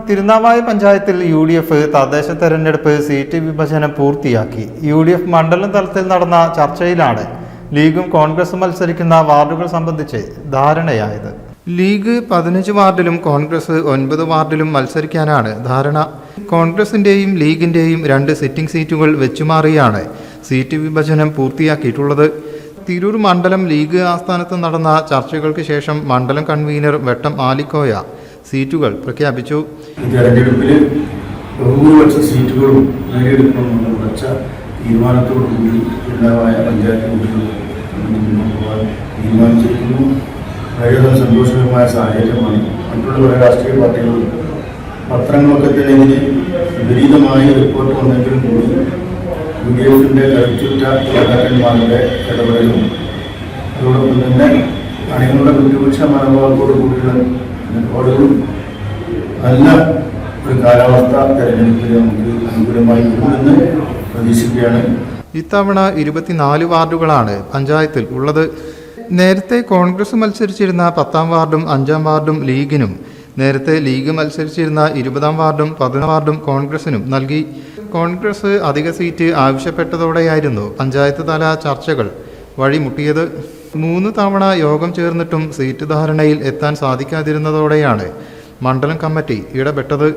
തിരുനാവായ പഞ്ചായത്തിൽ UDF തദ്ദേശ തെരഞ്ഞെടുപ്പ് സീറ്റ് വിഭജനം പൂർത്തിയാക്കി. UDF മണ്ഡലം തലത്തിൽ നടന്ന ചർച്ചയിലാണ് ലീഗും കോൺഗ്രസും മത്സരിക്കുന്ന വാർഡുകൾ സംബന്ധിച്ച് ധാരണയായത്. ലീഗ് 15 വാർഡിലും കോൺഗ്രസ് 9 വാർഡിലും മത്സരിക്കാനാണ് ധാരണ. കോൺഗ്രസിന്റെയും ലീഗിന്റെയും 2 സിറ്റിംഗ് സീറ്റുകൾ വെച്ചുമാറിയാണ് സീറ്റ് വിഭജനം പൂർത്തിയാക്കിയിട്ടുള്ളത്. തിരൂർ മണ്ഡലം ലീഗ് ആസ്ഥാനത്ത് നടന്ന ചർച്ചകൾക്ക് ശേഷം മണ്ഡലം കൺവീനർ വെട്ടം ആലിക്കോയ സീറ്റുകൾ പ്രഖ്യാപിച്ചു. തെരഞ്ഞെടുപ്പിൽ ബഹുഭൂരിപക്ഷ സീറ്റുകളും നേടിയെടുക്കണമെന്ന് ഉറച്ച തീരുമാനത്തോടുകൂടി എല്ലാമായ പഞ്ചായത്ത് തീരുമാനിച്ചിരിക്കുന്നു. വളരെയധികം സന്തോഷകരമായ സാഹചര്യമാണ്. മറ്റുള്ള പല രാഷ്ട്രീയ പാർട്ടികളും പത്രങ്ങളൊക്കെ തന്നെ ഇതിന് വിപരീതമായ റിപ്പോർട്ട് വന്നെങ്കിലും കൂടി UDFിൻ്റെ കരുത്തുറ്റ നേതാക്കന്മാരുടെ ഇടപെടലും അതോടൊപ്പം തന്നെ അണികളുടെ ഭൂരിപക്ഷ മനോഭാവത്തോടു കൂടിയുള്ള നിലപാടുകളും നല്ല ഒരു കാലാവസ്ഥ തെരഞ്ഞെടുപ്പിൽ നമുക്ക് അനുകൂലമായി വരുമെന്ന് പ്രതീക്ഷിക്കുകയാണ്. ഇത്തവണ 24 വാർഡുകളാണ് പഞ്ചായത്തിൽ ഉള്ളത്. നേരത്തെ കോൺഗ്രസ് മത്സരിച്ചിരുന്ന 10ാം വാർഡും 5ാം വാർഡും ലീഗിനും, നേരത്തെ ലീഗ് മത്സരിച്ചിരുന്ന 20ാം വാർഡും 11ാം വാർഡും കോൺഗ്രസിനും നൽകി. കോൺഗ്രസ് അധിക സീറ്റ് ആവശ്യപ്പെട്ടതോടെയായിരുന്നു പഞ്ചായത്ത് തല ചർച്ചകൾ വഴിമുട്ടിയത്. 3 തവണ യോഗം ചേർന്നിട്ടും സീറ്റ് ധാരണയിൽ എത്താൻ സാധിക്കാതിരുന്നതോടെയാണ് മണ്ഡലം കമ്മിറ്റി ഇടപെട്ടത്.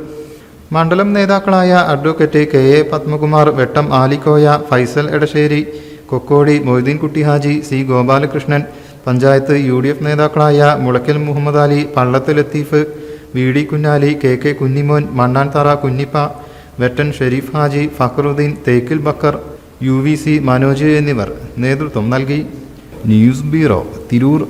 മണ്ഡലം നേതാക്കളായ അഡ്വക്കേറ്റ് KA പത്മകുമാർ, വെട്ടം ആലിക്കോയ, ഫൈസൽ എടശ്ശേരി, കൊക്കോടി മൊയ്തീൻകുട്ടി ഹാജി, C ഗോപാലകൃഷ്ണൻ, പഞ്ചായത്ത് UDF നേതാക്കളായ Mulakkal Muhammad Ali, Pallath Latheef, VD Kunjali, KK Kunjumon, മണ്ണാൻതറ Kunhippa, Vettan Sharif Haji, Fakhruddin, തേക്കിൽ Backer, UVC Manoj എന്നിവർ നേതൃത്വം നൽകി. News bureau, Tirur.